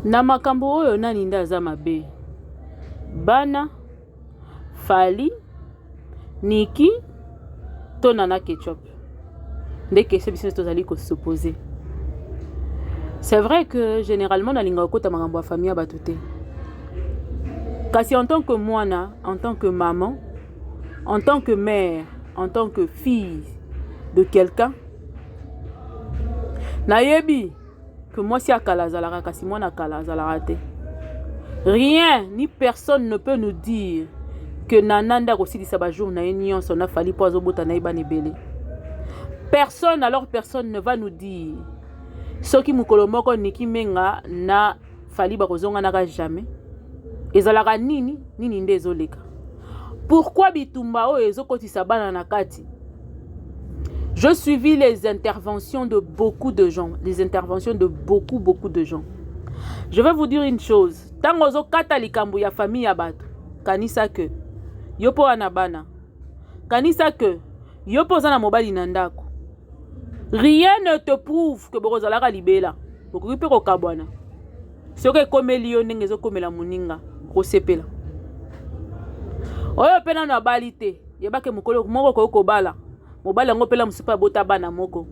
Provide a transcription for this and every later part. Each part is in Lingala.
Na makambo oyo nani nde aza mabe? Bana, Fally, Niki, to Nana Ketchup. Dès que c'est business tozali ko s'opposer. C'est vrai que généralement na linga okota makambo ya famille batute. Kasi en tant que moana, en tant que maman, en tant que mère, en tant que fille de quelqu'un, nayebi que moi si akala zalaka kasi moi na kala zalaka te. Rien ni personne ne peut nous dire que Nananda aussi dit ça ba jour na union son a Fally po azobota na ibane belé. Personne, alors personne ne va nous dire ce qui mukolo moko Niki menga na Fally bakozonga naka jamais. Ezalaka nini nde ezoleka. Pourquoi bitumba o ezokotisa bana na kati? Je suivis les interventions de beaucoup de gens, les interventions de beaucoup de gens. Je vais vous dire une chose, tango ozo kata likambo ya famille ya bato, kanisa que yopo ana bana. Kanisa que yopo za na mobali na ndako. Rien ne te prouve que bokozalaka libela. Bokoki pe kokabwana. Soki ekomeli yo ndenge ezokomela moninga, kosepela. Oyo pena na bali te, yebake mokolo moko ko bala. Mobali yango pela musupa bota bana moko.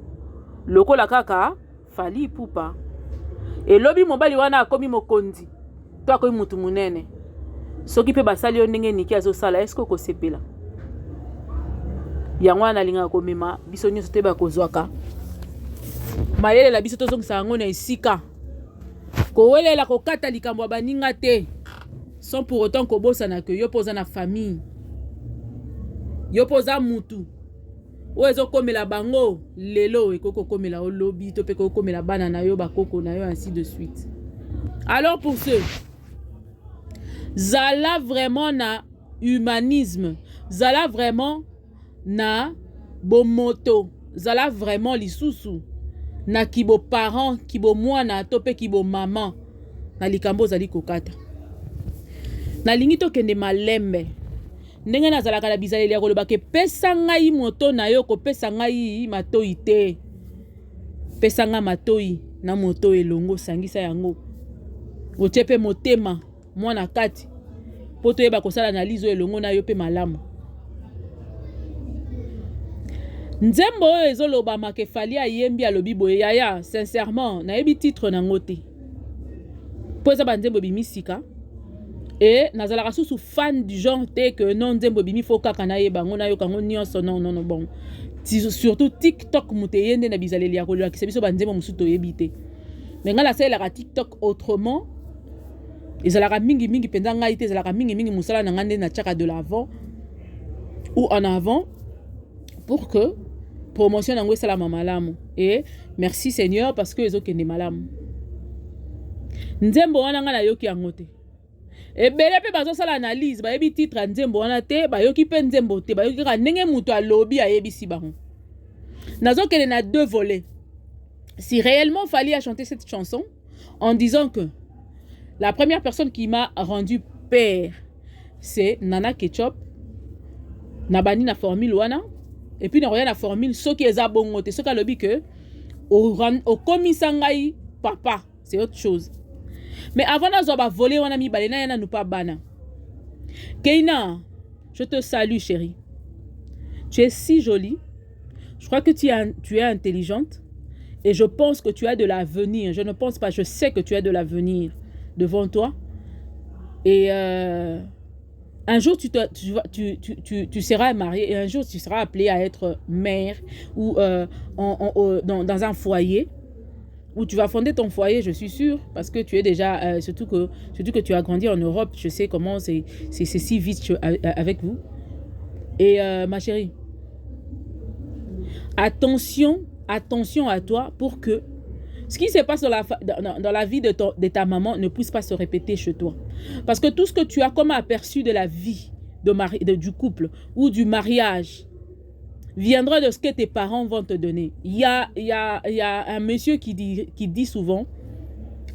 Lokola kaka Fally pupa. Elobi mobali wana akomi mokonzi. To akomi mutu munene. Soki pe basali yo ndenge Niki azosala, est-ce que kosepela? Yango wana linga komema biso nyonso te bakozwaka. Mayele la biso tozongisa yango na esika. Kowelela kokata likambo ya baninga te. Sans pour autant kobosana que yo poza na famille. Yo poza mutu. O ezokomela bango lelo ekoko komela olobi to pe komela bana na yo bakoko na yo ainsi de suite. Alors pour ceux zala vraiment na humanisme, zala vraiment na bomoto, zala vraiment lisusu na kibo parent, kibo mwana to pe kibo maman na likambo zali kokata. Na lingi to kende malembe. Ndenge nazalaka na bizaleli ya koloba ke pesa ngai moto na yo ko pesa ngai matoi te. Pesa nga matoi na moto elongo sangisa yango. Otepe motema mwana kati. Poto yeba kosala na lizo elongo na yo pe malamu. Nzembo oyo ezoloba make Fally ayembi alobi boye yaya sincèrement na yebi titre na ngote. Poza banzembo bimisika. Et nazalaka susu fan du genre te que non nzembo bimi fo kaka na yeba ngona yo kango nyonso non bon. Surtout TikTok muteyende na bizaleli ya kolola kisebiso banzembo musuto yebite. Mais ngala sala ka TikTok autrement. Ezalaka mingi penza ngai te ezalaka mingi musala na ngande na tchaka de l'avant ou en avant pour que promotion nango sala malamu. Et merci Seigneur parce que ezokende malamu. Nzembo wana ngala yoki yangote. Et bele pe bazo sala analyse ba yebi titre nzembo wana te ba yoki pe nzembo te ba yoki ka ndenge mutu alobi ayebi si bango. Nazo kele na deux volets. Si réellement Fally a chanté cette chanson en disant que la première personne qui m'a rendu père c'est Nana Ketchup nabani na formule wana et puis na rien na formule soki eza bongo te soki alobi que au komisa ngai papa c'est autre chose. Mais avant d'avoir volé, on a mis balena na nous pas bana. Keina, je te salue chérie. Tu es si jolie. Je crois que tu es intelligente. Et je pense que tu as de l'avenir. Je ne pense pas, je sais que tu as de l'avenir devant toi. Et un jour, tu seras mariée. Et un jour, tu seras appelée à être mère. Ou dans un foyer. Où tu vas fonder ton foyer, je suis sûre, parce que tu es déjà, surtout que tu as grandi en Europe, je sais comment c'est si vite avec vous. Et ma chérie, attention à toi pour que ce qui se passe dans la vie de ta maman ne puisse pas se répéter chez toi. Parce que tout ce que tu as comme aperçu de la vie du couple ou du mariage, viendra de ce que tes parents vont te donner. Il y a un monsieur qui dit souvent,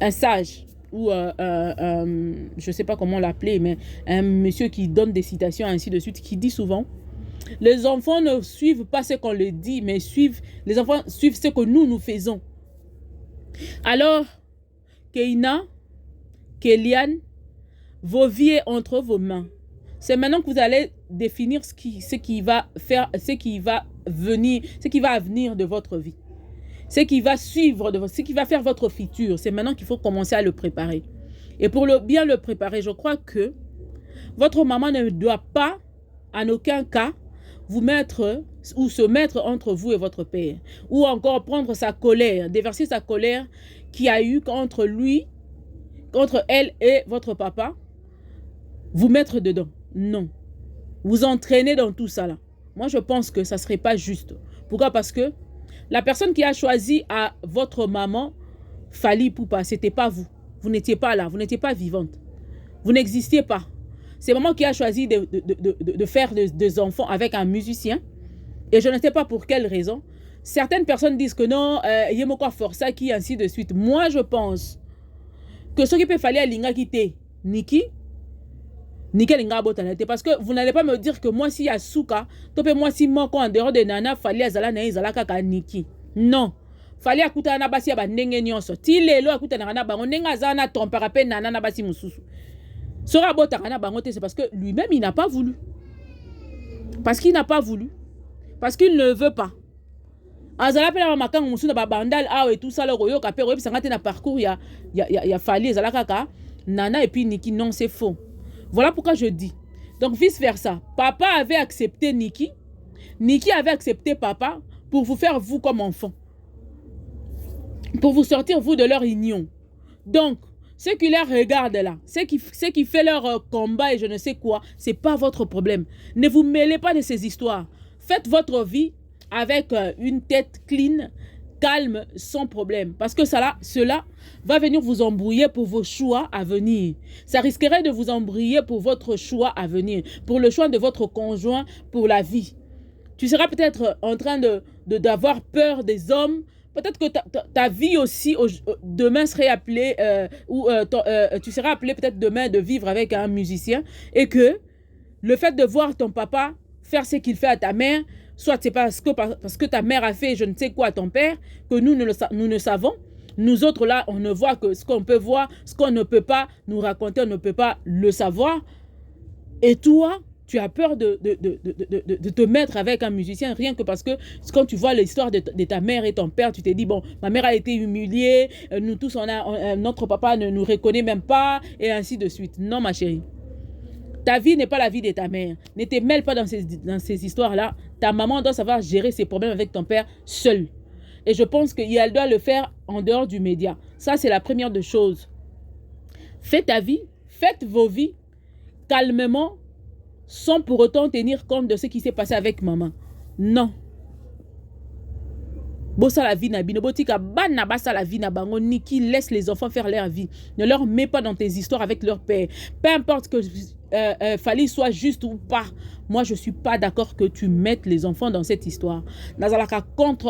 un sage, ou je ne sais pas comment l'appeler, mais un monsieur qui donne des citations ainsi de suite, qui dit souvent, les enfants ne suivent pas ce qu'on leur dit, mais les enfants suivent ce que nous faisons. Alors, Keina, Kéliane, vos vies est entre vos mains. C'est maintenant que vous allez définir ce qui va venir de votre vie. Ce qui va suivre, ce qui va faire votre futur. C'est maintenant qu'il faut commencer à le préparer. Et pour bien le préparer, je crois que votre maman ne doit pas, en aucun cas, vous mettre ou se mettre entre vous et votre père. Ou encore prendre sa colère, déverser sa colère qu'il y a eu contre elle et votre papa, vous mettre dedans. Non. Vous entraînez dans tout ça là. Moi, je pense que ça ne serait pas juste. Pourquoi? Parce que la personne qui a choisi à votre maman, Fally Ipupa, ce n'était pas vous. Vous n'étiez pas là, vous n'étiez pas vivante. Vous n'existiez pas. C'est maman qui a choisi de faire des enfants avec un musicien. Et je ne sais pas pour quelle raison. Certaines personnes disent que non, il y a quoi força qui ainsi de suite. Moi, je pense que ce qui peut falloir linga quitter Niki linga botanete, parce que vous n'allez pas me dire que moi si ya souka, topé moi si moko en dehors de nana fallait azala na izala kaka Niki. Non. Fallait akuta na basi ba ndenge nyonso. Ti lelo akuta na bango nenga zana trompera pe nana na basi mususu. Sora botaka na bango te, c'est parce que lui-même il n'a pas voulu. Parce qu'il n'a pas voulu. Parce qu'il ne veut pas. Azala pe na makanga musu na ba bandal et tout ça le royo ka pe royo bisanga te na parcours ya Fally ezala kaka nana et puis Niki. Non, c'est faux. Voilà pourquoi je dis. Donc, vice-versa. Papa avait accepté Niki. Niki avait accepté papa pour vous faire, vous, comme enfant. Pour vous sortir, vous, de leur union. Donc, ceux qui les regardent là, ceux qui font leur combat et je ne sais quoi, ce n'est pas votre problème. Ne vous mêlez pas de ces histoires. Faites votre vie avec une tête clean, calme, sans problème. Parce que cela va venir vous embrouiller pour vos choix à venir. Ça risquerait de vous embrouiller pour votre choix à venir, pour le choix de votre conjoint, pour la vie. Tu seras peut-être en train d'avoir peur des hommes. Peut-être que ta vie aussi, demain serait appelée, tu seras appelé peut-être demain de vivre avec un musicien, et que le fait de voir ton papa faire ce qu'il fait à ta mère, soit c'est parce que ta mère a fait je ne sais quoi à ton père, que nous ne savons. Nous autres là, on ne voit que ce qu'on peut voir, ce qu'on ne peut pas nous raconter, on ne peut pas le savoir. Et toi, tu as peur de te mettre avec un musicien, rien que parce que quand tu vois l'histoire de ta mère et ton père, tu te dis, bon, ma mère a été humiliée, nous tous, notre papa ne nous reconnaît même pas, et ainsi de suite. Non, ma chérie. Ta vie n'est pas la vie de ta mère. Ne te mêle pas dans ces histoires-là. Ta maman doit savoir gérer ses problèmes avec ton père seule. Et je pense qu'elle doit le faire en dehors du média. Ça, c'est la première des choses. Faites ta vie, faites vos vies calmement, sans pour autant tenir compte de ce qui s'est passé avec maman. Non. Bossa la vie na bino botika bana basa la vie na bango Niki, laisse les enfants faire leur vie. Ne leur mets pas dans tes histoires avec leur père. Peu importe que Fally soit juste ou pas. Moi, je ne suis pas d'accord que tu mettes les enfants dans cette histoire. Nazalaka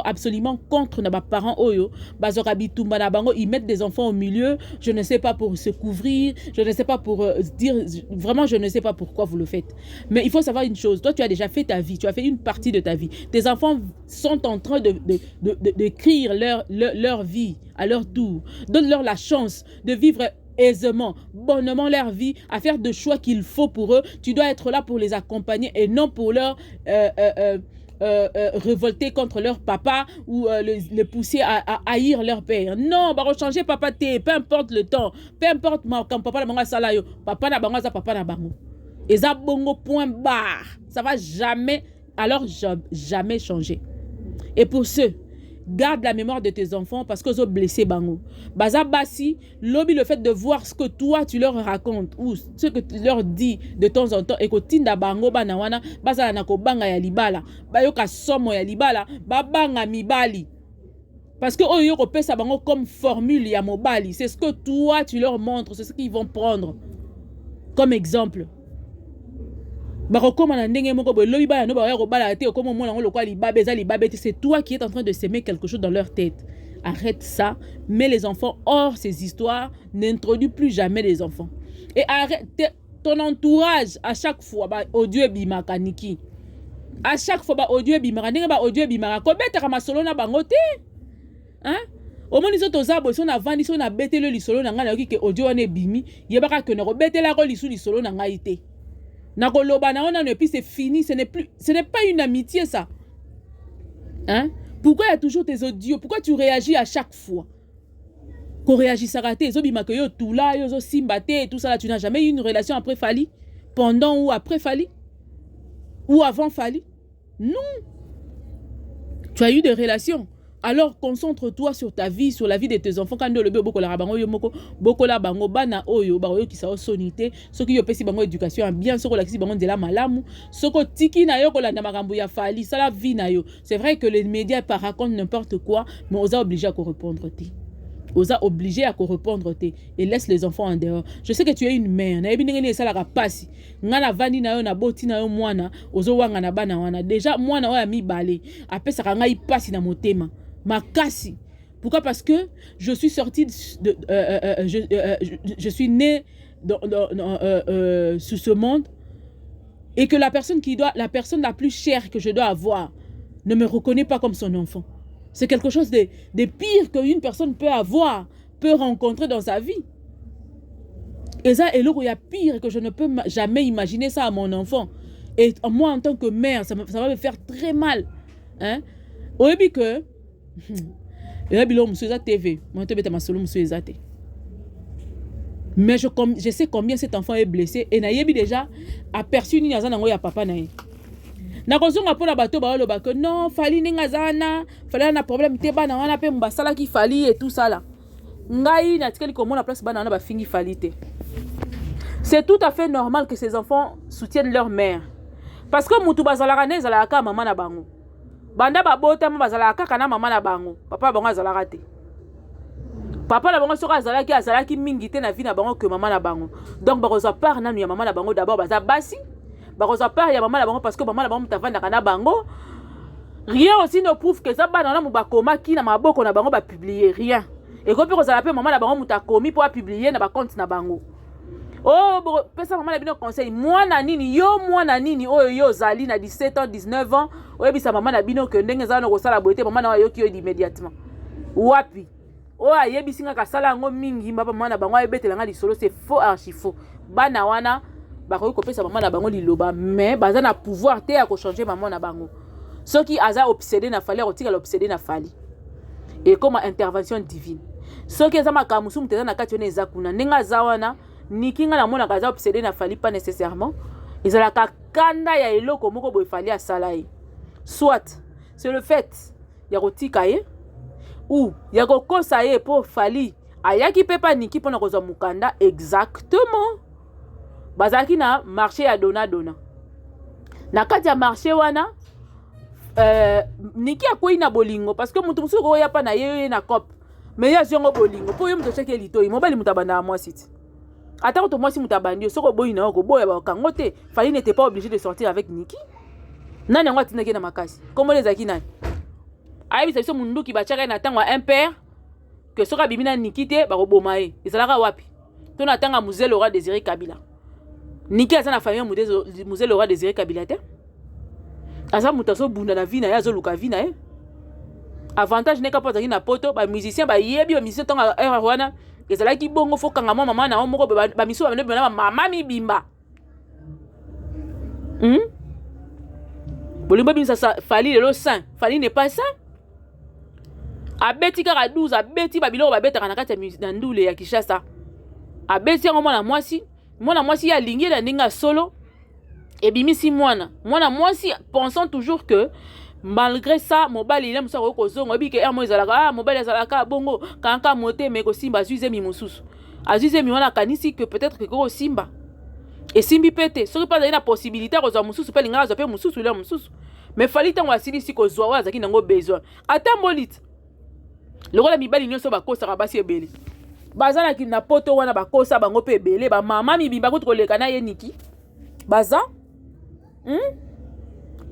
absolument contre nos parents oyo. Bazorabitumba na bango, ils mettent des enfants au milieu. Je ne sais pas pour se couvrir. Je ne sais pas pour dire. Vraiment, je ne sais pas pourquoi vous le faites. Mais il faut savoir une chose. Toi, tu as déjà fait ta vie. Tu as fait une partie de ta vie. Tes enfants sont en train d'écrire leur vie à leur tour. Donne-leur la chance de vivre aisément, bonnement leur vie, à faire de choix qu'il faut pour eux. Tu dois être là pour les accompagner et non pour leur révolter contre leur papa ou les pousser à haïr leur père. Non, bah changer papa té, peu importe le temps, peu importe quand papa na bango sala yo, papa na bango za papa na bango. Et ça bongo point barre. Ça va jamais, alors jamais changer. Et pour ceux, garde la mémoire de tes enfants parce que ils ont blessé bango. Baza basi, lobby le fait de voir ce que toi tu leur racontes ou ce que tu leur dis de temps en temps et que tinda bango bana wana baza na ko banga ya libala, bayoka somo ya libala, babanga mibali. Parce que oyo ko pesa bango comme formule ya mobali, c'est ce que toi tu leur montres, c'est ce qu'ils vont prendre comme exemple. C'est toi qui es en train de s'aimer quelque chose dans leur tête. Arrête ça. Mets les enfants hors ces histoires. N'introduis plus jamais les enfants. Et arrête ton entourage à chaque fois. Audio bimaka Niki. À chaque fois, audio bimaka. Audio bimaka. Hein? Au moins ils ont tous abo son avant ils sont na betelo lisolo na ngana yoki ke audio wane bimi yebaka ke na ko betela ko lisolo na ngai te. Na ko loba na ona et puis c'est fini, ce n'est pas une amitié ça. Hein? Pourquoi il y a toujours tes audios? Pourquoi tu réagis à chaque fois? Qu'on réagisse à rater, yo tout là, yo simbate et tout ça là, tu n'as jamais eu une relation après Fali? Pendant ou après Fali? Ou avant Fali? Non. Tu as eu des relations. Alors concentre-toi sur ta vie, sur la vie de tes enfants. Quand le bébé bokola bango yo moko bokola bango bana oyo ba oyo ki sa sonité, ce qui yo pesi bango éducation bien, ce ko la kisi bango de la malamu, ce ko tiki na yo ko la makambo ya Fali, ça la vie na yo. C'est vrai que les médias par racontent n'importe quoi, mais on a obligé à répondre té. On a obligé à répondre té et laisse les enfants en dehors. Je sais que tu es une mère, na yebi ngene ça la pasi. Ngana vandi na yo na boti na yo mwana, ozo wanga na bana wana. Déjà mwana oya mi balé, apesa ka ngai pasi na motema. Makasi. Pourquoi? Parce que je suis sortie de je suis née sur ce monde et que la personne la plus chère que je dois avoir ne me reconnaît pas comme son enfant. C'est quelque chose de pire qu'une personne peut avoir, peut rencontrer dans sa vie. Et ça, et là où il y a pire que je ne peux jamais imaginer ça à mon enfant. Et moi, en tant que mère, ça va me faire très mal. Hein? Au début que mais je sais combien cet enfant est blessé et nayebi déjà aperçu ni nazana ngo ya papa na ye. Na kozonga pona bato ba lo ba que non Fali ngazana, Fali na problème te bana wana pe mbasala ki Fali et tout ça là. Ngai na tikeli komo na place bana wana ba fingi Fali te. C'est tout à fait normal que ces enfants soutiennent leur mère. Parce que mutu bazala ne zala ka mama na bango. Banda babota bazala kaka na mama na bango. Papa bango azala raté. Papa na bango soka azala ki mingi te na vie na bango que mama na bango. Donc bakoza part na ya mama na bango d'abord baza basi. Bakoza part ya mama na bango parce que mama na bango mutavanda kana bango. Rien aussi ne prouve que ça bana na mubakoma ki na maboko na bango ba publier rien. Et ko pe kozala pe mama na bango mutakomi pour publier na ba compte na bango. Oh, pesa maman la bino conseil. Moi na nini oyo yo zali na 17 ans, 19 ans. Oyo bisa maman na bino que ndenge za no kosala boité maman na yo ki yo immédiatement. Wapi. Oh ayebisi nga kasala ngo mingi mbaba maman na bango ayebetela nga lisolo c'est faux archi faux. Bana wana ba ko kopesa maman na bango liloba mais baza na pouvoir te ya ko changer maman na bango. Ceux qui aza obsédé na Fali otika l'obsédé na Fali. Et comme intervention divine. Ceux qui za makamusu muteza na kati yone ezakuna ndenga za wana Niki nga na mona kaza obsédé na Fali pas nécessairement. Ils ont la kanda ya eloko moko boy Fali à salaï. Soit c'est le fait ya kotika ye ou ya kokosa ye pour Fali ayaki pepa Niki pona kozwa mukanda exactement. Bazaki na marché ya dona. Na kati ya marché wana Niki akoyi na bolingo parce que mutu musuko oya pa na ye na cop. Mais ya zongo bolingo po yo mutu cheke lito imobali mutabanda moi site. Attends, toi, moi, si mutabandi, soko boy na oko boy ba kangote, Fali n'était pas obligé de sortir avec Niki. Nani ngwa tinaki na makasi. Comment les aki nani? Ayi bisa so mundu ki bachaka na tangwa un père que soka bimina Niki te ba koboma ye. Ezalaka wapi? To na tanga Mzee Laurent Désiré Kabila. Niki asa na famille Mzee Laurent Désiré Kabila te. Asa mutaso bunda na vie na ya zo luka vie na ye. Avantage n'est pas na poto ba musicien ba yebi ba musicien tanga era wana. Ezalaki bongo fo kanga mama na moko ba miso ba na mama mi bimba. Bolimba bin ça Fali le saint. Fali n'est pas saint. Abeti kaka 12 abeti ba biloko ba betaka na kati ya ndule ya Kishasa. Abeti ngo mwana mwasi ya lingi na ndinga solo. Et bimisi mwana mwasi pensant toujours que malgré ça mobali il aime ça ko zongo bi ke mo ezalaka mobali ezalaka bongo kanka moté mais ko simba azuze mi mususu azuze mi wana kanisi que peut-être que ko simba et simbi pété ce qui pas la possibilité ko zo mususu pe linga zo pe mususu le mususu mais Fali tango asili si ko zo wa zaki nango besoin atambolite lokola mibali nyonso bakosa ka basi ebele bazala ki na poto wana bakosa bango pe ebele ba mama mibimba ko koleka na ye Niki baza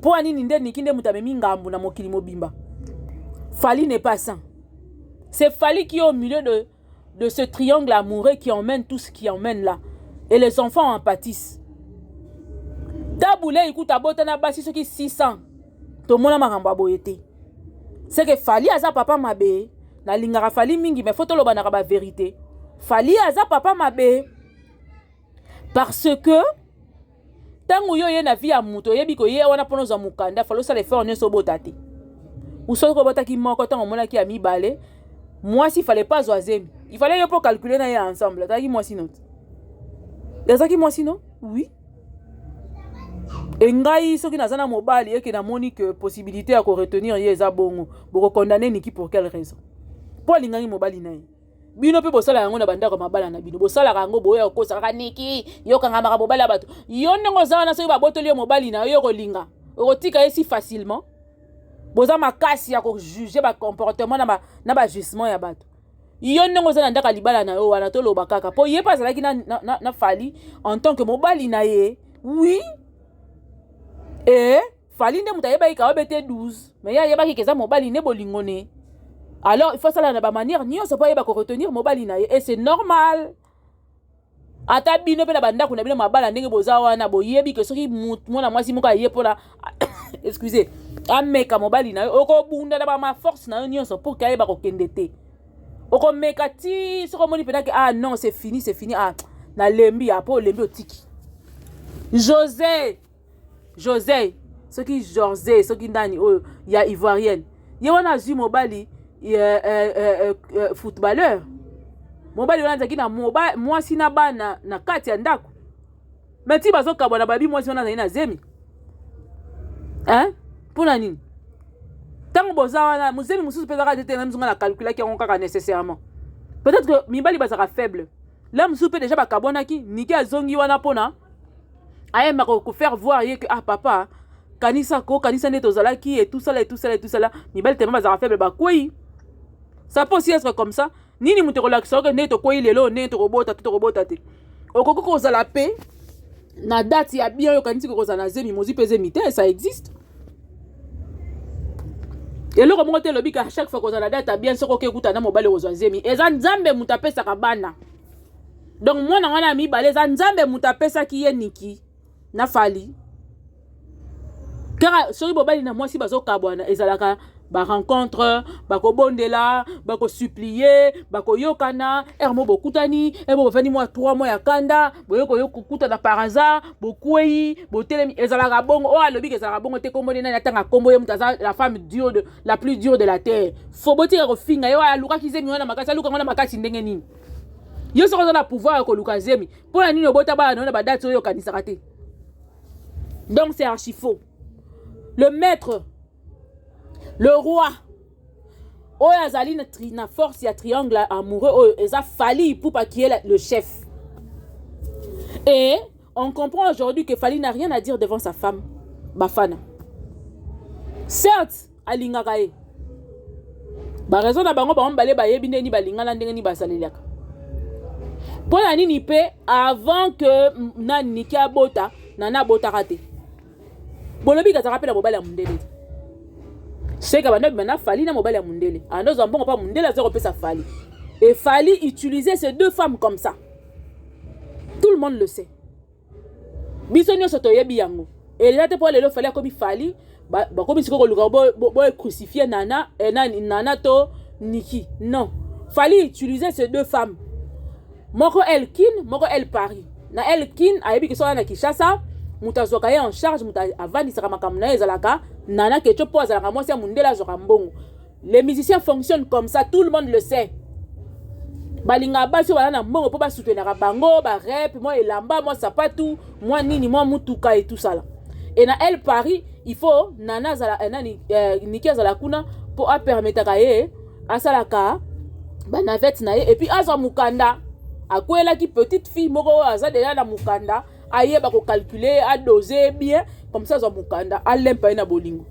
pour anini nde Niki nde mutamemi ngambu na mokili mobimba. Fali n'est pas sain. C'est Fali qui est au milieu de ce triangle amoureux qui emmène tout ce qui emmène là. Et les enfants en pâtissent. Taboule écoute abota na basi soki 600. To mona makamba boyete. C'est que Fali aza papa mabe. na lingaka Fally mingi mais faut toloba na ba vérité. Fally aza papa mabe parce que tango yo ye na vie ya muto yebi ko ye wana pono za mukanda falo sa le faire on so botate. Ou so ko botaki moko tango mona ki ami balé. Moi s'il fallait pas zoazem. Il fallait yo pour calculer na ya ensemble. Taki moi sinon. Ezaki moi sinon? Oui. Et ngai soki nazana mobali et que na moni que possibilité à ko retenir ye za bongo. Boko condamner Niki pour quelle raison? Pour lingangi mobali na ye. Bino pe bosala yango na banda ko mabala na bino. Bosala kango boya ko saka Niki yo kanga maka mobali bato. Yo ndongo za na soki ba botoli yo mobali na yo ko linga. Ko tika ye si facilement. Boza makasi ya ko juger ba comportement na ba jugement ya bato. Yo ndongo za ndaka libala na yo wana to loba kaka. Po ye pas zalaki na Fally en tant que mobali na ye. Oui. Et Fally nde mutaye ba ika obete 12. Mais ya yeba ki keza mobali ne bolingone. Alors il faut ça na ba manière ni on se pas yeba ko retenir mobali na ye et c'est normal. Ata bino pe na banda kuna bino mabala ndenge boza wana boyebi ke soki mwana mwasi muka ye pola excusez ameka mobali na yo oko bunda na ba ma force na yo nyonso pour ka yeba ko kendete. Oko meka ti soko moni pena ke ah non c'est fini ah na lembi apo lembi otiki. José ce qui José ce qui ndani o ya ivoirienne ye wana zu mobali footballeur mobali wana zaki na mwasi na bana na kati ya ndako meti bazoka bwana babi mwasi wana na zemi hein pona nini tango boza wana muzemi mususu peza ka tete même na calculer ki on kaka nécessairement peut-être que mibali bazaka faible là mususu pe déjà bakabonaki Niki azongi wana pona ayema ko faire voir ye que ah papa kanisa neto zalaki et tout ça mibali tellement bazaka faible ba koi ça peut aussi être comme ça nini muto relaxer que neto koi lelo neto robota te okoko ko zala pe na date ya bien yo kanisi ko zala zemi mozi peze mité ça existe et le comment te lobi ka chaque fois ko zala date bien soko ke kuta na mobali ozwa zemi eza nzambe mutapesa kabana donc moi na wana mi balé za nzambe mutapesa ki ye Niki na Fally car soki bobali na mwasi bazokabwana ezalaka ba rencontre bako bondela bako supplier bako yokana ermo bokutani ebo bafani moi 3 mois ya kanda boyoko yokukuta na par hasard bokwei botelemi ezalaka bongo o alobi ezalaka bongo te kombo nena natanga kombo ye mutaza la femme la plus dure de la terre faut botir ko finga yo aluka kizemi wana makasi aluka wana makasi ndenge nini yo soko na pouvoir ko luka zemi pona nini obota ba na ba date yo kanisaka te. Donc c'est archi faux. Le maître, le roi, Oyazali na force ya triangle amoureux, Eza Fally pour pas qui est le chef. Et on comprend aujourd'hui que Fally n'a rien à dire devant sa femme, Bafana. Certes, alinga kae. Ba raison na bango ba mbale ba yebine ni balinga na ndenge ni basalelaka. Pour la nini pe avant que na Niki abota, nana bota raté. Bolobi ka rappelle mobile ya mundele. C'est que maintenant Fally na mobile ya mundele. Ando zambongo pa mundele zéro pe sa Fally. Et Fally utiliser ces deux femmes comme ça. Tout le monde le sait. Bisonyo soto yebi yango. Et là te pour le Fally comme Fally, ba comme siko ko luka bo crucifier nana et nana to Niki. Non. Fally utiliser ces deux femmes. Moko Elkin, moko El Paris. Na Elkin ayebi ke so na Kinshasa. Mutazoka ye en charge muta avani saka makamna ezalaka nana kecho po azalaka mwasi ya mundela zoka mbongo. Les musiciens fonctionnent comme ça, tout le monde le sait. Balinga basi wana na mbongo po ba soutenir bango, ba rap, moi elamba, moi sapatu, moi nini, moi mutuka et tout ça là. Et na El Paris, il faut nana zala Niki zala kuna po a permettre ka ye asalaka ba navette na ye et puis azwa mukanda akwela ki petite fille moko aza déjà na mukanda. Aye ba ko calculer a doser bien comme ça zo mukanda a lempa na bolingo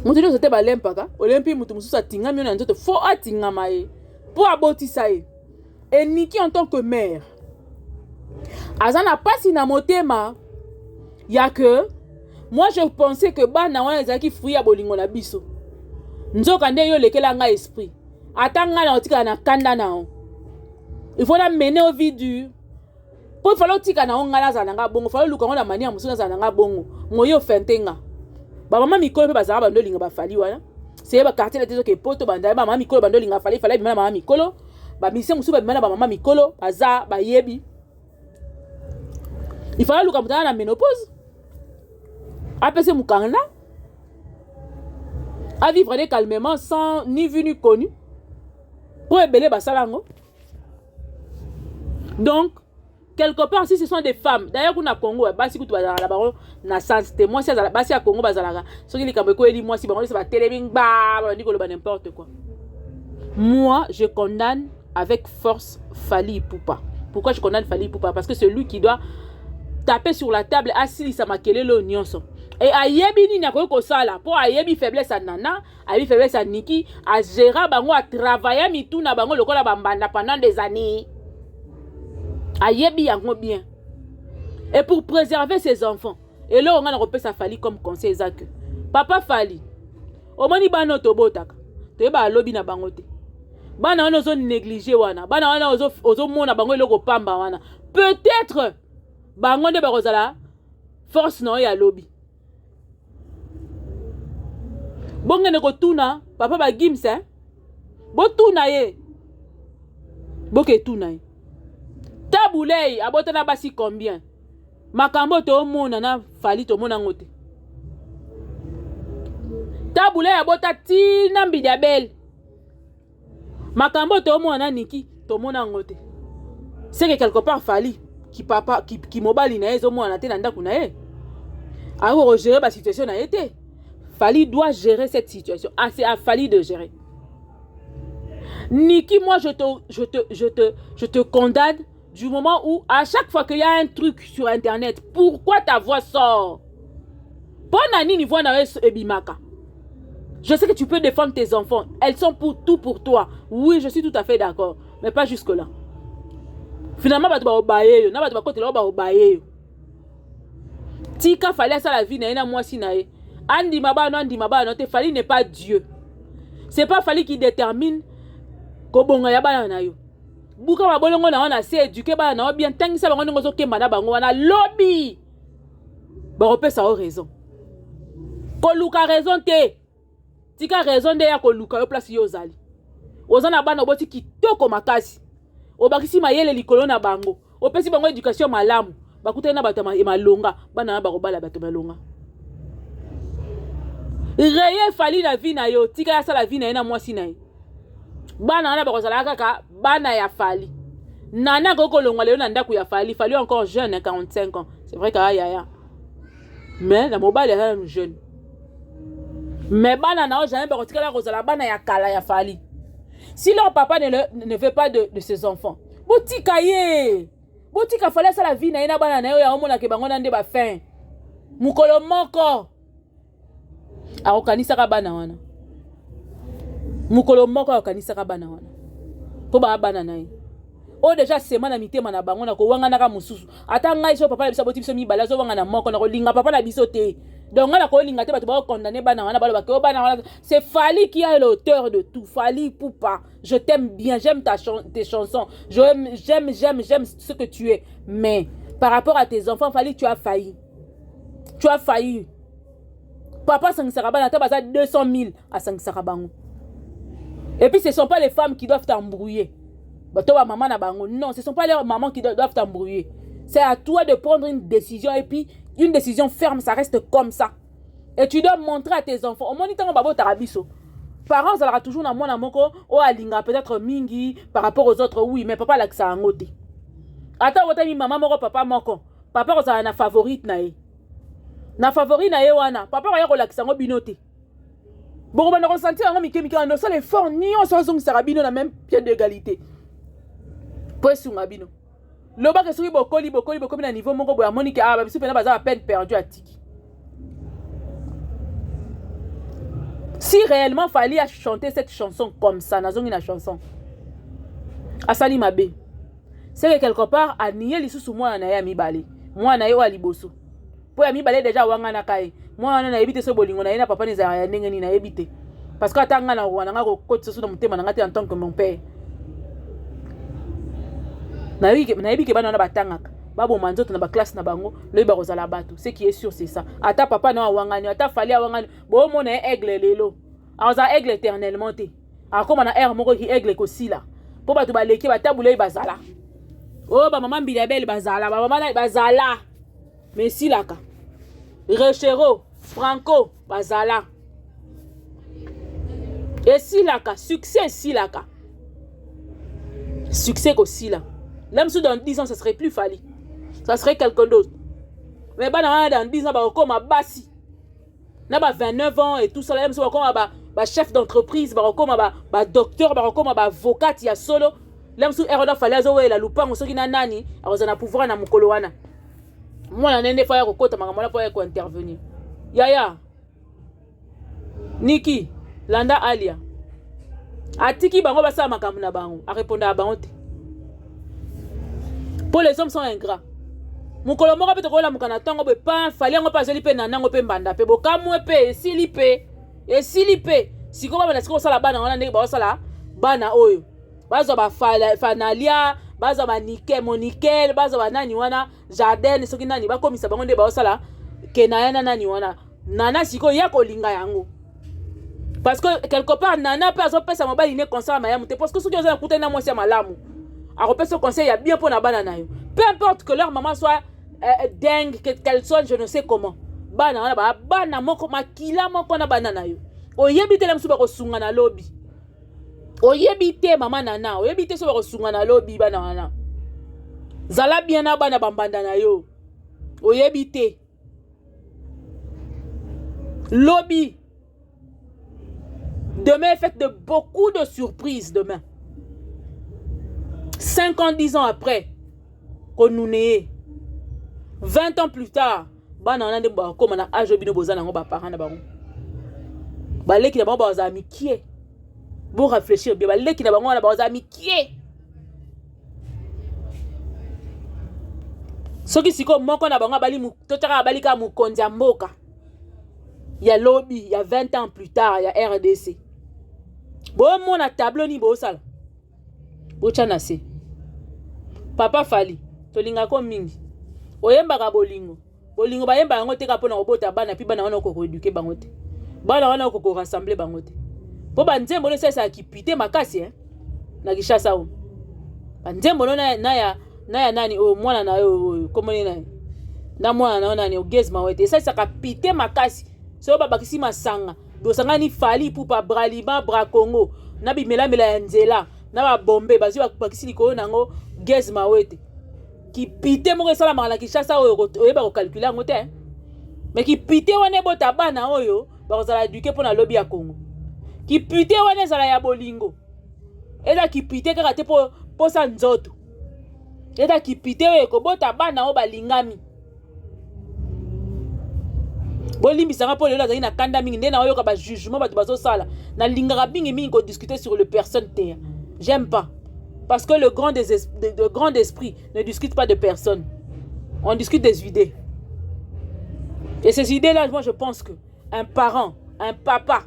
mutu nyo sote ba lempa ka olempi mutu mususu atinga mio na nzoto fo atinga mae pour abotisa ye et Niki en tant que mère azana pasi na motema ya que moi je pensais que bana wana ezaki fruit ya bolingo na biso nzoka nde yo lekela nga esprit atanga na otika na kanda na il faut la mener au vide dur. Pour falloir tika na ngala za nga bongo falloir luka ngona mania musuka za nga bongo moyo fentenga ba mama mikolo pe bazaba ndo linga ba Fally wana c'est ba quartier la tezo ke poto banda ba mama mikolo bando linga fallait ba mama mikolo ba mission musu ba ba mama mikolo baza ba yebi il fallait luka mutana na ménopause apese mukanga à vivre calmement sans ni vu ni connu pour ébeler basalango. Donc quelque part si ce sont des femmes d'ailleurs kuna Congo basi kutu bazala baro na sens témoin si basi à Congo bazalaka soki likambo ko eli moi si bango ba télébing ba ba ndiko ba n'importe quoi. Moi je condamne avec force Fally Ipupa. Pourquoi je condamne Fally Ipupa? Parce que c'est lui qui doit taper sur la table assis sa makelelo nyonso. Et ayebi ni nako ko sala pour ayebi faiblesse à nana, ayebi faiblesse à Niki, à gérer bango à travailler mitu na bango lokola bambanda pendant des années. Ayebi yango bien. Et pour préserver ses enfants. Et là on a repéré sa Fally comme conseil Zak. Papa Fally. O moni bano to botaka. To ba lobi na bango te. Bana wana ozo négliger wana. Bana wana ozo mona bango eloko pamba wana. Peut-être bango nde bakozala force no ya lobby. Bongene ko tuna papa ba gimsa. Bo tuna ye. Boke tuna ye. Tabulei abotana basi combien? Makambo to mona na Fally to mona ngote. Tabulei abota tina mbidiabel. Makambo to mona Niki to mona ngote. C'est que quelque part Fally qui papa qui mobali na ezo mona te na ndaku na ye. Alors gérer la situation na été. Fally doit gérer cette situation. Ah, c'est à Fally de gérer. Niki, moi je te condamne du moment où à chaque fois qu'il y a un truc sur internet, pourquoi ta voix sort? Bonani niveau na ebimaka. Je sais que tu peux défendre tes enfants. Elles sont pour tout pour toi. Oui, je suis tout à fait d'accord. Mais pas jusque là. Finalement, tu vas obayer. Na ba côté là ba obayer. Tika Fally ça la vie na moi si na ye. Andi mabano te Fally n'est pas Dieu. C'est pas Fally qui détermine ko bonga ya bana na yo. Buka mabolongo na wana se éduquer bana na bien tangisa bango ngozo kemba na bango wana lobby. Ba repé ça a raison. Ko luka raison te. Tika raison de ya ko luka yo place yo zali. Ozana bana oboti kitoko makasi. Obakisi mayele likolo na bango. Opesi bango éducation malamu. Bakute na bato malonga bana na bakobala bato malonga. Reye Fally na vie na yo tika ya sala vie na ena mwasi na ye. Bana na bakozala kaka bana ya Fally. Nana koko longwa leo na ndaku ya Fally encore jeune 45 ans. C'est vrai que ya. Mais la mobile est jeune. Mais bana na jamais bakotika la kozala bana ya kala ya Fally. Si leur papa ne veut pas de ses enfants, botika ye. Botika Fally sala vie na ena bana na yo ya omona ke bango na nde ba fin. Mukolo moko. Akokanisa ka bana wana. Mukolo moko akokanisa ka bana wana. Po ba bana na ye. O déjà sema na mitema na bango na ko wanga na ka mususu. Ata ngai so papa na biso boti biso mi bala so wanga na moko na ko linga papa na biso te. Donc na ko linga te bato ba condamner bana wana balo ba ko bana wana. C'est Fally qui est l'auteur de tout. Fally Ipupa. Je t'aime bien, j'aime tes chansons. J'aime ce que tu es. Mais par rapport à tes enfants, Fally, tu as failli. Tu as failli. Papa Sangsarabana, tu as 200 000 à Sangsarabango. Et puis ce ne sont pas les femmes qui doivent t'embrouiller. Maman na bango. Non, ce ne sont pas les mamans qui doivent t'embrouiller. C'est à toi de prendre une décision et puis une décision ferme, ça reste comme ça. Et tu dois montrer à tes enfants. Au moins, babo tarabiso. Parents, ça aura toujours na mona moko o alinga peut-être mingi par rapport aux autres. Oui, mais papa la ça ngote. Ata wota mi maman moko papa moko. Papa ça na favorite na ye. Na favorite na ye wana. Papa ya ko lakisa ngo binote. Bon, on a ressenti un homme qui a ça l'effort ni on s'en sort sarabino na même pied d'égalité. Pour sungabino. Loba que suri bokoli na niveau moko boya Monique ah ba biso pena baza à peine perdu à tiki. Si réellement Fally a chanté cette chanson comme ça, nazongi na chanson. Asali mabe. C'est que quelque part a nié lisusu moi na ya mibale. Moi na yo aliboso. Po ya mibale déjà wanga na kai. Moi na ebite so bolingo na ina papa ni za ya ndenge ni na ebite. Parce que atanga na wana ngako koti so na mutema na ngati en tant que mon père. Na ebike bana na batangaka. Babo manzoto na ba classe na bango, le ba kozala bato. Ce qui est sûr c'est ça. Ata papa na wangani, ata Fally wangani, bo mona aigle lelo. aza aigle éternellement te akoma na air moko ki aigle kosila po bato baleki batabula bazala oh ba maman Bilabel bazala ba maman bazala mais silaka Rechero Franco bazala et silaka succès silaka succès kosila même si dans 10 ans ça serait plus Fally ça serait quelqu'un d'autre mais dans 10 ans ba koma basi na ba 29 ans et tout ça même si ba koma ba chef d'entreprise ba koma ba docteur ba koma ba avocat ya solo même si erona Fally azowelela lupango soki na nani akozana pouvoir na mukolo wana mwana nende fa ya kokota makambo na po ya ko intervenir yaya Niki Landa Alia atiki bango basala makambo na bango a répondre à bango te pour les hommes sont ingrats mukolo moko pe tokola mukana tango be pa Fally yango pa zeli pe nanango pe mbanda pe bokamwe pe esili pe siko ba na siko sala bana wana ndenge ba sala bana oyo bazo ba Fanalia bazo ba Monikel bazo ba nani wana Jardin soki nani ba komisa bango nde ba sala kenayana nani wana nana siko ya kolinga yango parce que quelque part nana pe azo pesa mobali ne conseil ma yamu te parce que soki ozo kuta na mwasi ya malamu a repesa conseil ya bien pour na bana na yo peu importe que leur maman soit dingue qu'elle soit je ne sais comment bana wana ba bana moko makila moko na bana na yo oyebi te la msuba ko sunga na lobby oyebi te mama nana oyebi te so ba ko sunga na lobby bana wana zala bien na bana bambanda na yo oyebi te lobby demain est fait de beaucoup de surprises demain 5 ans 10 ans après qu'on nous né 20 ans plus tard bana wana nde ba koma na âge bino bozana ngo ba parents na bango baleki na bango ba za mikie bo réfléchir bien baleki na bango na ba za mikie soki siko moko na bango bali totaka bali ka mukonzi ya mboka ya lobby ya 20 ans plus tard ya RDC bo mona tableau ni bo sala bo chana se papa Fally tolinga ko mingi oyemba ka bolingo bayemba yango te ka pona obota bana pi bana wana ko éduquer bango te bana wana ko rassembler bango te po ba nzembo le sesa kipite makasi na Kishasa o ba nzembo na ya nani o mwana na yo komoni na mwana na nani o Gezma wete sesa kapite makasi so ba bakisi masanga do sangani Fally pour pa bralima bra Congo na bimela ya nzela na ba bombe bazi bakisi likolo nango Gezma wete ki pite mo sala mala Kishasa oyo oyeba ko calculer ngo te mais ki pite wane bota bana oyo ba kozala éduquer pour na lobby ya Congo ki pite wane zala ya bolingo eza ki pite kaka te po sa nzoto eza ki pite oyo ko bota bana o balingami bolimbisanga po lelo azali na kanda mingi nde na oyoka ba jugement bato bazosala na lingaka mingi ko discuter sur le personne te j'aime pas parce que le grand esprit ne discute pas de personne on discute des idées et ces idées là moi je pense que un parent un papa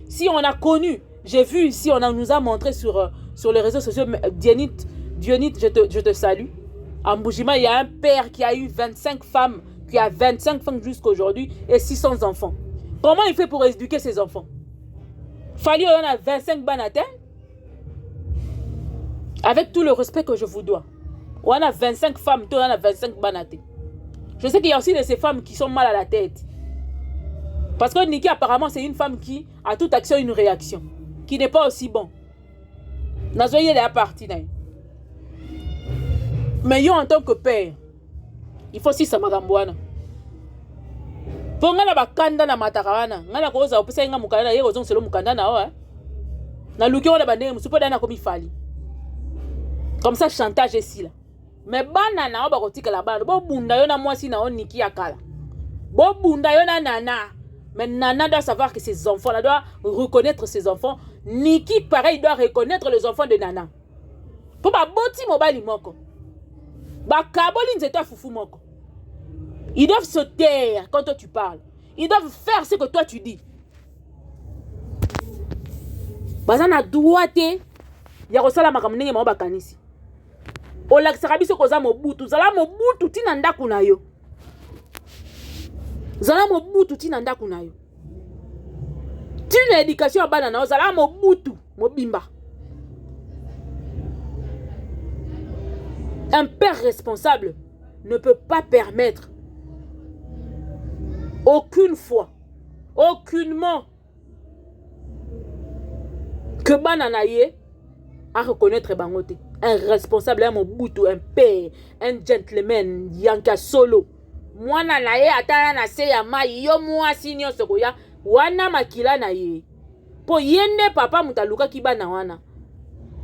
si on a connu j'ai vu ici nous a montré sur les réseaux sociaux Dionite je te salue en Boujima il y a un père qui a eu 25 femmes qui a 25 femmes jusqu'à aujourd'hui et 600 enfants. Comment il fait pour éduquer ses enfants? Fally, on a 25 banates. Avec tout le respect que je vous dois. On a 25 femmes, on a 25 banates. Je sais qu'il y a aussi de ces femmes qui sont mal à la tête. Parce que Niki, apparemment, c'est une femme qui a toute action une réaction. Qui n'est pas aussi bon. Nazoye est partie. Mais yo, en tant que père, il faut aussi ça magambwana. Pour nga na bakanda na matakawana, nga na koza opesa nga mukanda na yeko selo mukanda na wa. Na luki ona bandenge musupo dana komi Fally. Comme ça chantage ici là. Mais bana na ba kotika la bana, bo bunda yo na mwasi na on Niki akala. Bo bunda yo na nana. Mais nana doit savoir que ses enfants là doit reconnaître ses enfants. Niki pareil doit reconnaître les enfants de nana. Pour ba boti mobali moko. Ba kaboli nzeta fufu moko. Ils doivent se taire quand toi tu parles. Ils doivent faire ce que toi tu dis. Bazana droite ya kosala makambo ndenge ma bakanisi. Olakisaka biso koza mobutu, zala mobutu tina ndaku na yo. Zala mobutu tina ndaku na yo. tina éducation ya bana na ozala mobutu mobimba. Un père responsable ne peut pas permettre aucune fois, aucunement, que bananaye à reconnaître bangote. Un responsable, un mobutu, un père, un gentleman, yanka solo. Mwana na ye atana na se ya mai yo mwasi nyonso koya wana makila na ye. Po yende papa mutaluka ki bana wana.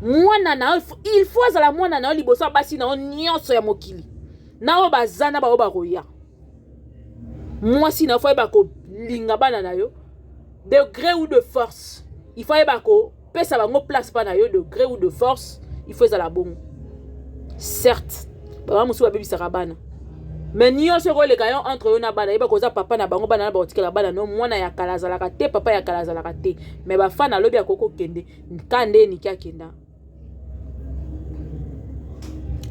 Mwana na il faut azala mwana na liboso basi na nyonso ya mokili. Na o bazana ba o ba koya. Mwasi na faut ba ko linga bana na yo de gré ou de force. Il faut ba ko pesa bango place pa na yo de gré ou de force. Il faut azala bon. Certes, baba musu ba bebisa bana. Mais nyonso ko le gayon entre yo na bana yeba koza papa na bango bana na ba otikela bana no mwana ya kalazala ka te papa ya kalazala ka te. Mais ba fana lobi akoko kende nkande ni kya kenda.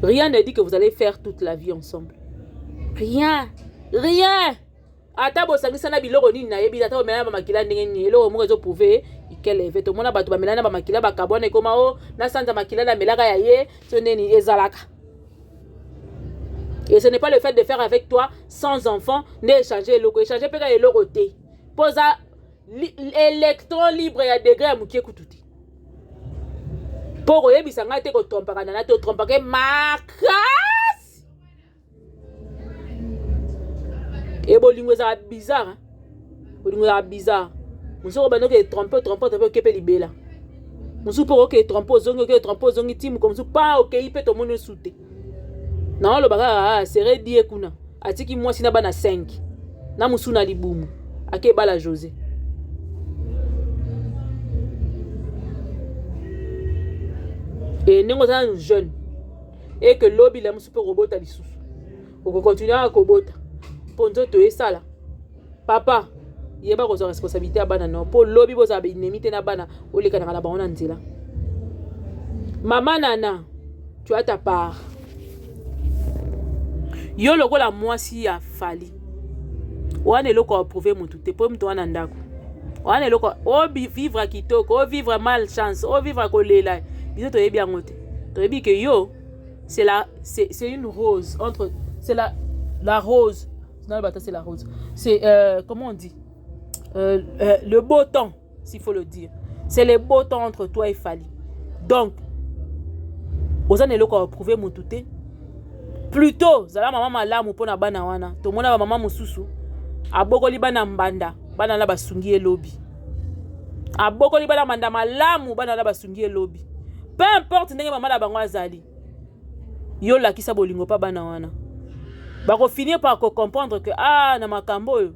Rien ne dit que vous allez faire toute la vie ensemble. Rien. Rien. Ata bo sangisa na biloko nini na yebi ata omela ba makila ndenge ni eloko mo ezo prouver ikele to mona bato ba melana ba makila ba kabone koma o na sanza makila na melaka ya ye so neni ezalaka. Et ce n'est pas le fait de faire avec toi sans enfant d'échanger eloko échanger peka eloko te. Posa électron libre ya degré mukie kututi. Pour yebisa ngate ko trompaka na to trompaka makas. Et bolingo za bizarre. Bolingo za bizarre. Muso ba no ke tromper ke libela. Muso pour ke tromper zongi tim comme ça pas ok ipe to mono soute. Na lo baka serait die kuna. Atiki moi sina bana 5. Na musu na libumu. Ake bala José. Et nous sommes jeunes. Et que l'obi la musu pe robota lisusu. On continue à kobota. Pour nous to esala. Papa, yeba ko responsabilité à bana no. Pour l'obi boza be nemite na bana oleka na ba ona nzela. Maman Nana, tu as ta part. Yo loko la mwasi ya fali. Wane loko prouver mutu te po mtu wana ndako. Wane loko o vivre kitoko, o vivre malchance, o vivre kolela. Biso to yebi angote. To yebi que yo c'est une rose entre c'est la rose. Non, le bâton c'est la rose. C'est comment on dit le beau temps, s'il faut le dire. C'est le beau temps entre toi et Fali. Donc ozane loko prouver mutu te. Plutôt, zala maman malamu pona bana wana. To mona ba maman mususu. Abokoli bana mbanda. Bana la basungi elobi. Abokoli bana manda malamu bana la basungi elobi. Peu importe ndenge maman la bango azali. Yo la kisa bolingo pa bana wana. Bako finir par comprendre que na makambo yo.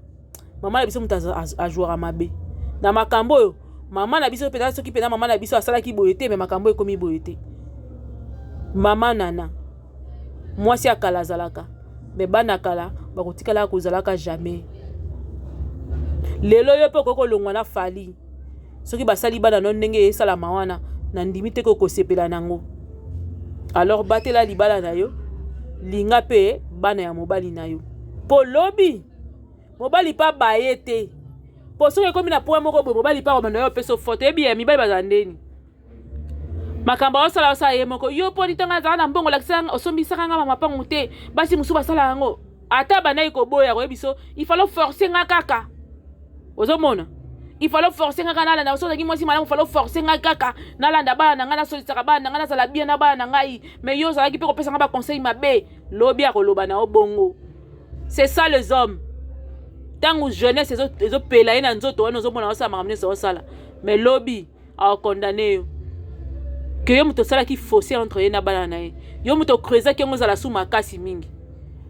Maman la biso muta a jouer mabe. Na makambo yo, maman la biso pena soki pena maman la biso asala ki boyete mais makambo yo komi boyete. Maman Nana. Moi si akala zalaka mais bana kala bakotikala ko zalaka jamais. Lelo yo pe koko longwa na Fali soki basali bana non ndenge esala mawana na ndimite ko sepela nango. Alors batela libala na yo linga pe bana ya mobali na yo po lobi mobali pa bayete po soki komi na point moko bo mobali pa romano yo pe so photo ebi ya mibali bazandeni. Makamba osala osa ye moko yo poni tonga za na mbongo lakisa osombisaka nga mama pangu te basi musu basala yango ata bana iko boya ko biso il faut forcer nga kaka ozomona il faut forcer nga kana na osoza ki mwasi malamu faut forcer nga kaka na landa bana nga na solisaka bana nga na sala bien na bana ngai mais yo za ki pe ko pesa nga ba conseil mabe lobi akoloba na obongo. C'est ça les hommes. Tangu jeunesse ezo pela ina nzoto wana ozomona osala makamne so osala mais lobi a condamné yo. Que yo muto sala ki fossé entre ye na bana na ye. Yo muto creuser ki ngozala sous makasi mingi.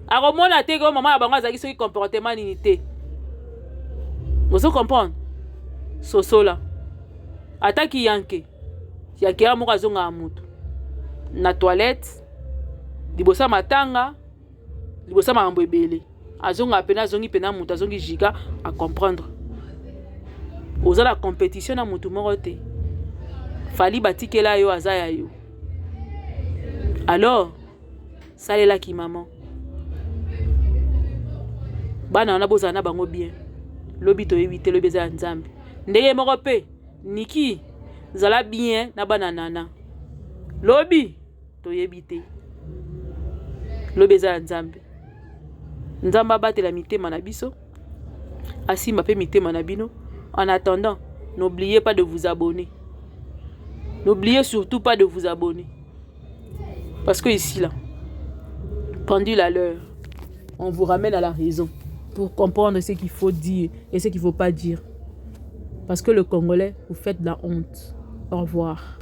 Akomona te ko mama bango azaki soki comportement nini te. Vous comprendre? Sosola. Ataki yanke. Yaki ya moko azonga mutu. Na toilette. Libosa matanga. Libosa makambo ebele. Azonga pena zongi pena mutu azongi jiga à comprendre. Oza la compétition na mutu moko te. Fali batikela yo azaya yo. Alors, salela ki maman. Bana wana bozana bango bien. Lobi to éviter lobi za nzambe. Ndenge moko pe Niki zala bien na bananana. Lobi toyebi te. Lobi eza Nzambe. Nzamba batela mitema na biso. Asimba pe mitema na bino. En attendant, n'oubliez pas de vous abonner. N'oubliez surtout pas de vous abonner. Parce que ici, là, pendule à l'heure, on vous ramène à la raison pour comprendre ce qu'il faut dire et ce qu'il ne faut pas dire. Parce que le Congolais, vous faites de la honte. Au revoir.